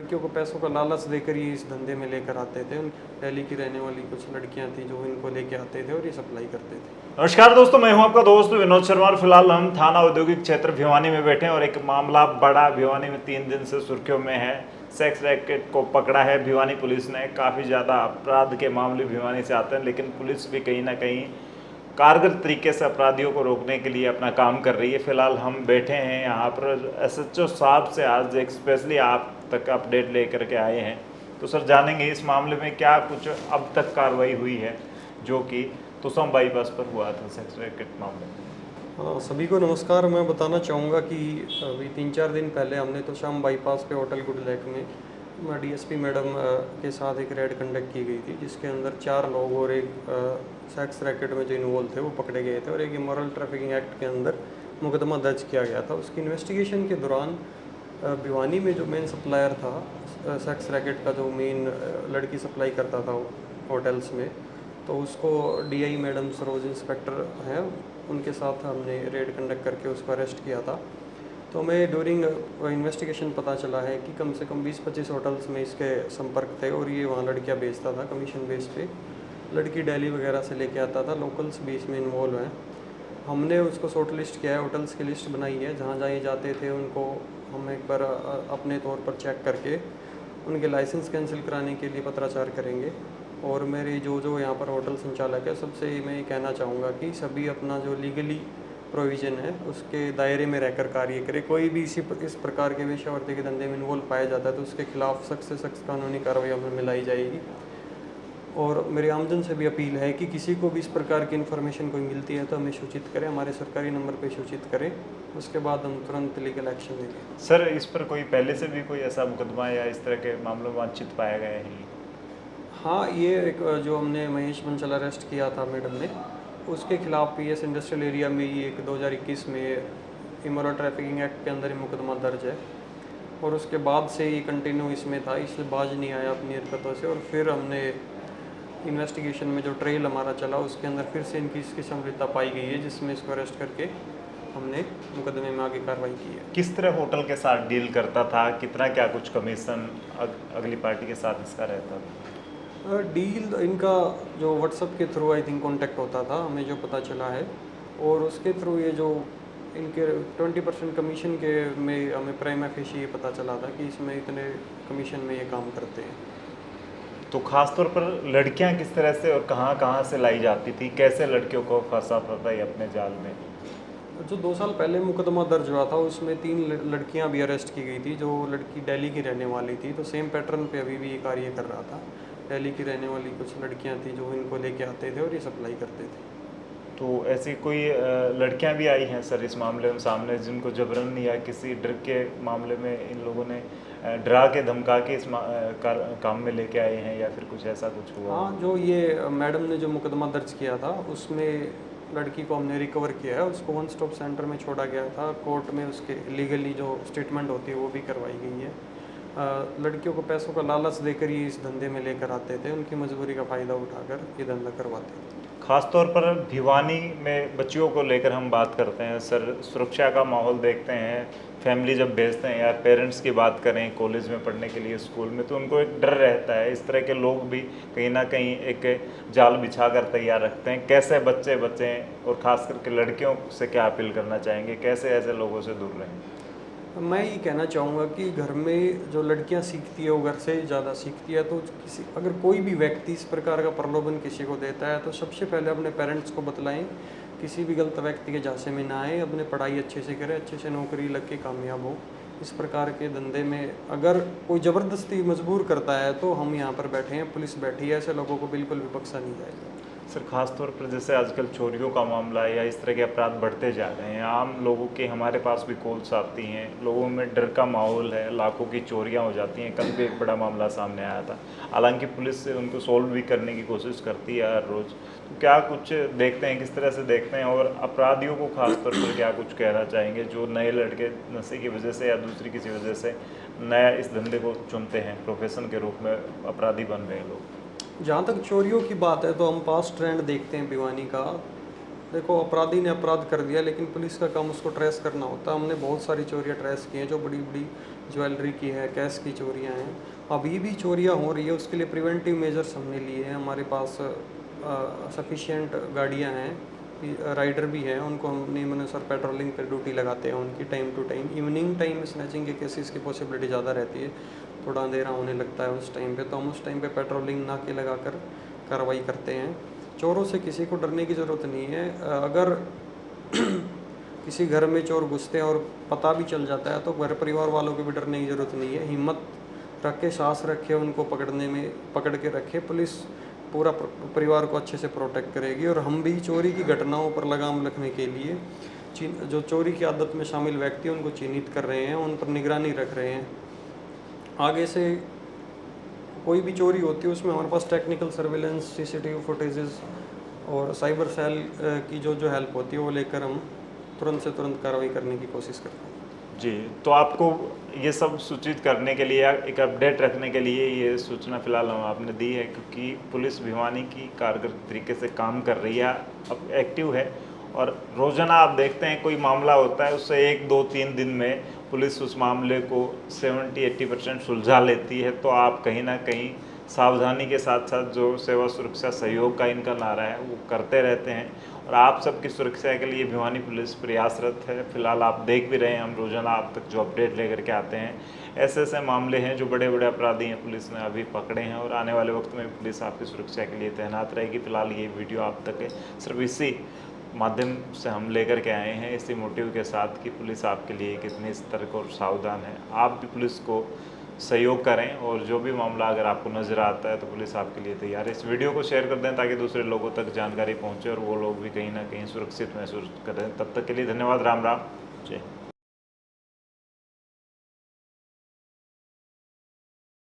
लड़कियों को पैसों का लालच देकर ये इस धंधे में लेकर आते थे। दिल्ली की रहने वाली कुछ लड़कियां थी जो इनको लेके आते थे और ये सप्लाई करते थे। नमस्कार दोस्तों, मैं हूं आपका दोस्त विनोद शर्मा और फिलहाल हम थाना औद्योगिक क्षेत्र भिवानी में बैठे हैं और एक मामला बड़ा भिवानी में 3 दिन से सुर्खियों में है। सेक्स रैकेट को पकड़ा है भिवानी पुलिस ने। काफ़ी ज़्यादा अपराध के मामले भिवानी से आते हैं, लेकिन पुलिस भी कहीं ना कहीं कारगर तरीके से अपराधियों को रोकने के लिए अपना काम कर रही है। फिलहाल हम बैठे हैं यहाँ पर एसएचओ साहब से आज एक स्पेशली आप तक अपडेट लेकर के आए हैं। तो सर, जानेंगे इस मामले में क्या कुछ अब तक कार्रवाई हुई है जो कि तोसम बाईपास पर हुआ था सेक्स रैकेट मामले में। हाँ, सभी को नमस्कार। मैं बताना चाहूँगा कि अभी 3-4 दिन पहले हमने तोशाम बाईपास पे होटल गुड लैक में डीएसपी मैडम के साथ एक रेड कंडक्ट की गई थी, जिसके अंदर 4 लोग और एक सेक्स रैकेट में जो इन्वॉल्व थे वो पकड़े गए थे और एक इमोरल ट्रैफिकिंग एक्ट के अंदर मुकदमा दर्ज किया गया था। उसकी इन्वेस्टिगेशन के दौरान भिवानी में जो मेन सप्लायर था सेक्स रैकेट का, जो मेन लड़की सप्लाई करता था होटल्स में, तो उसको डीआई मैडम सरोज इंस्पेक्टर हैं, उनके साथ हमने रेड कंडक्ट करके उसको अरेस्ट किया था। तो हमें ड्यूरिंग इन्वेस्टिगेशन पता चला है कि कम से कम 20-25 होटल्स में इसके संपर्क थे और ये वहाँ लड़कियाँ बेचता था कमीशन बेस पे। लड़की दिल्ली वगैरह से लेके आता था, लोकल्स भी इसमें इन्वॉल्व हैं। हमने उसको शॉर्ट लिस्ट किया है, होटल्स की लिस्ट बनाई है, जहाँ जहाँ ये जाते थे उनको हम एक बार अपने तौर पर चेक करके उनके लाइसेंस कैंसिल कराने के लिए पत्राचार करेंगे। और मेरे जो यहाँ पर होटल संचालक है, सबसे मैं ये कहना चाहूँगा कि सभी अपना जो लीगली प्रोविज़न है उसके दायरे में रहकर कार्य करे। कोई भी इस प्रकार के वेश्यावृत्ति के धंधे में इन्वॉल्व पाया जाता है तो उसके खिलाफ सख्त से सख्त कानूनी कार्रवाई हमें मिलाई जाएगी। और मेरे आमजन से भी अपील है कि किसी को भी इस प्रकार की इन्फॉर्मेशन कोई मिलती है तो हमें सूचित करें, हमारे सरकारी नंबर पर सूचित करें, उसके बाद हम तुरंत लीगल एक्शन लेंगे। सर, इस पर कोई पहले से भी कोई ऐसा मुकदमा या इस तरह के मामलों में वांछित पाया गया है? हाँ, ये एक जो हमने महेश बंसल अरेस्ट किया था मैडम ने, उसके खिलाफ पीएस इंडस्ट्रियल एरिया में ही एक 2021 में इमोरल ट्रैफिकिंग एक्ट के अंदर ही मुकदमा दर्ज है और उसके बाद से ये कंटिन्यू इसमें था, इसलिए बाज नहीं आया अपनी हरकतों से। और फिर हमने इन्वेस्टिगेशन में जो ट्रेल हमारा चला उसके अंदर फिर से इनकी संलिप्तता पाई गई है, जिसमें इसको अरेस्ट करके हमने मुकदमे में आगे कार्रवाई की है। किस तरह होटल के साथ डील करता था, कितना क्या कुछ कमीशन अगली पार्टी के साथ इसका रहता था? डील इनका जो व्हाट्सएप के थ्रू आई थिंक कांटेक्ट होता था, हमें जो पता चला है, और उसके थ्रू ये जो इनके 20% कमीशन के में हमें प्राइमा फेशी ये पता चला था कि इसमें इतने कमीशन में ये काम करते हैं। तो खासतौर पर लड़कियां किस तरह से और कहां कहां से लाई जाती थी, कैसे लड़कियों को फंसाता था ये अपने जाल में? जो 2 साल पहले मुकदमा दर्ज हुआ था उसमें 3 लड़कियां भी अरेस्ट की गई थी। जो लड़की दिल्ली की रहने वाली थी, तो सेम पैटर्न पे अभी भी ये कार्य कर रहा था। दिल्ली की रहने वाली कुछ लड़कियां थी जो इनको लेके आते थे और ये सप्लाई करते थे। तो ऐसी कोई लड़कियां भी आई हैं सर इस मामले में सामने, जिनको जबरन या किसी डर के मामले में इन लोगों ने डरा के धमका के इस काम में लेके आए हैं, या फिर कुछ ऐसा कुछ हुआ? हाँ, जो ये मैडम ने जो मुकदमा दर्ज किया था उसमें लड़की को हमने रिकवर किया है, उसको वन स्टॉप सेंटर में छोड़ा गया था। कोर्ट में उसके लीगली जो स्टेटमेंट होती है वो भी करवाई गई है। लड़कियों को पैसों का लालच देकर ये इस धंधे में लेकर आते थे, उनकी मजबूरी का फ़ायदा उठाकर ये धंधा करवाते थे। खासतौर पर भिवानी में बच्चियों को लेकर हम बात करते हैं सर, सुरक्षा का माहौल देखते हैं, फैमिली जब भेजते हैं या पेरेंट्स की बात करें कॉलेज में पढ़ने के लिए, स्कूल में, तो उनको एक डर रहता है। इस तरह के लोग भी कहीं ना कहीं एक जाल बिछा कर तैयार रखते हैं। कैसे बच्चे बचें और ख़ास करके लड़कियों से क्या अपील करना चाहेंगे, कैसे ऐसे लोगों से दूर रहें? मैं ये कहना चाहूँगा कि घर में जो लड़कियां सीखती है वो घर से ज़्यादा सीखती है। तो किसी अगर कोई भी व्यक्ति इस प्रकार का प्रलोभन किसी को देता है तो सबसे पहले अपने पेरेंट्स को बतलाएं, किसी भी गलत व्यक्ति के झांसे में ना आए, अपने पढ़ाई अच्छे से करें, अच्छे से नौकरी लग के कामयाब हो। इस प्रकार के धंधे में अगर कोई ज़बरदस्ती मजबूर करता है तो हम यहाँ पर बैठे हैं, पुलिस बैठी है, ऐसे लोगों को बिल्कुल भी बख्शा नहीं जाएगा। सर, खासतौर पर जैसे आजकल चोरियों का मामला है या इस तरह के अपराध बढ़ते जा रहे हैं, आम लोगों के हमारे पास भी कॉल्स आती हैं, लोगों में डर का माहौल है, लाखों की चोरियां हो जाती हैं। कल भी एक बड़ा मामला सामने आया था, हालांकि पुलिस से उनको सोल्व भी करने की कोशिश करती है हर रोज़। तो क्या कुछ देखते हैं, किस तरह से देखते हैं, और अपराधियों को खासतौर पर क्या कुछ कहना चाहेंगे जो नए लड़के नशे की वजह से या दूसरी किसी वजह से नया इस धंधे को चुनते हैं, प्रोफेशन के रूप में अपराधी बन रहे हैं लोग? जहाँ तक चोरियों की बात है तो हम पास्ट ट्रेंड देखते हैं भिवानी का। देखो, अपराधी ने अपराध कर दिया लेकिन पुलिस का काम उसको ट्रेस करना होता है। हमने बहुत सारी चोरियाँ ट्रेस की हैं जो बड़ी बड़ी ज्वेलरी की है, कैश की चोरियां हैं। अभी भी चोरियां हो रही है, उसके लिए प्रिवेंटिव मेजर्स हमने लिए हैं। हमारे पास सफिशिएंट गाड़ियां हैं, राइडर भी हैं, उनको हम नियमानुसार पेट्रोलिंग पर ड्यूटी लगाते हैं उनकी time to time. Evening time में स्नैचिंग के केसेस की पॉसिबिलिटी ज़्यादा रहती है, थोड़ा अंधेरा होने लगता है उस टाइम पे, तो हम उस टाइम पे पेट्रोलिंग नाके लगाकर कार्रवाई करते हैं। चोरों से किसी को डरने की ज़रूरत नहीं है। अगर किसी घर में चोर घुसते हैं और पता भी चल जाता है तो घर परिवार वालों को भी डरने की ज़रूरत नहीं है। हिम्मत रख के, सांस रखे, उनको पकड़ने में पकड़ के रखे। पुलिस पूरा परिवार को अच्छे से प्रोटेक्ट करेगी। और हम भी चोरी की घटनाओं पर लगाम रखने के लिए जो चोरी की आदत में शामिल व्यक्ति हैं उनको चिन्हित कर रहे हैं, उन पर निगरानी रख रहे हैं। आगे से कोई भी चोरी होती है उसमें हमारे पास टेक्निकल सर्वेलेंस, सीसीटीवी फुटेजेस और साइबर सेल की जो हेल्प होती है वो लेकर हम तुरंत से तुरंत कार्रवाई करने की कोशिश करते हैं। जी, तो आपको ये सब सूचित करने के लिए, एक अपडेट रखने के लिए ये सूचना फिलहाल हम आपने दी है, क्योंकि पुलिस भिवानी की कारगर तरीके से काम कर रही है, अब एक्टिव है। और रोज़ाना आप देखते हैं कोई मामला होता है, उससे 1, 2, 3 दिन में पुलिस उस मामले को 70-80% सुलझा लेती है। तो आप कहीं ना कहीं सावधानी के साथ साथ जो सेवा सुरक्षा सहयोग का इनका नारा है वो करते रहते हैं, और आप सबकी सुरक्षा के लिए भिवानी पुलिस प्रयासरत है। फिलहाल आप देख भी रहे हैं, हम रोज़ाना आप तक जो अपडेट लेकर के आते हैं। ऐसे ऐसे मामले हैं जो बड़े बड़े अपराधी हैं पुलिस ने अभी पकड़े हैं, और आने वाले वक्त में पुलिस आपकी सुरक्षा के लिए तैनात रहेगी। फिलहाल ये वीडियो आप तक है सिर्फ इसी माध्यम से हम लेकर के आए हैं, इसी मोटिव के साथ कि पुलिस आपके लिए कितनी सतर्क और सावधान है। आप भी पुलिस को सहयोग करें, और जो भी मामला अगर आपको नज़र आता है तो पुलिस आपके लिए तैयार है। इस वीडियो को शेयर कर दें ताकि दूसरे लोगों तक जानकारी पहुंचे और वो लोग भी कहीं ना कहीं सुरक्षित महसूस करें। तब तक के लिए धन्यवाद। राम राम। जय।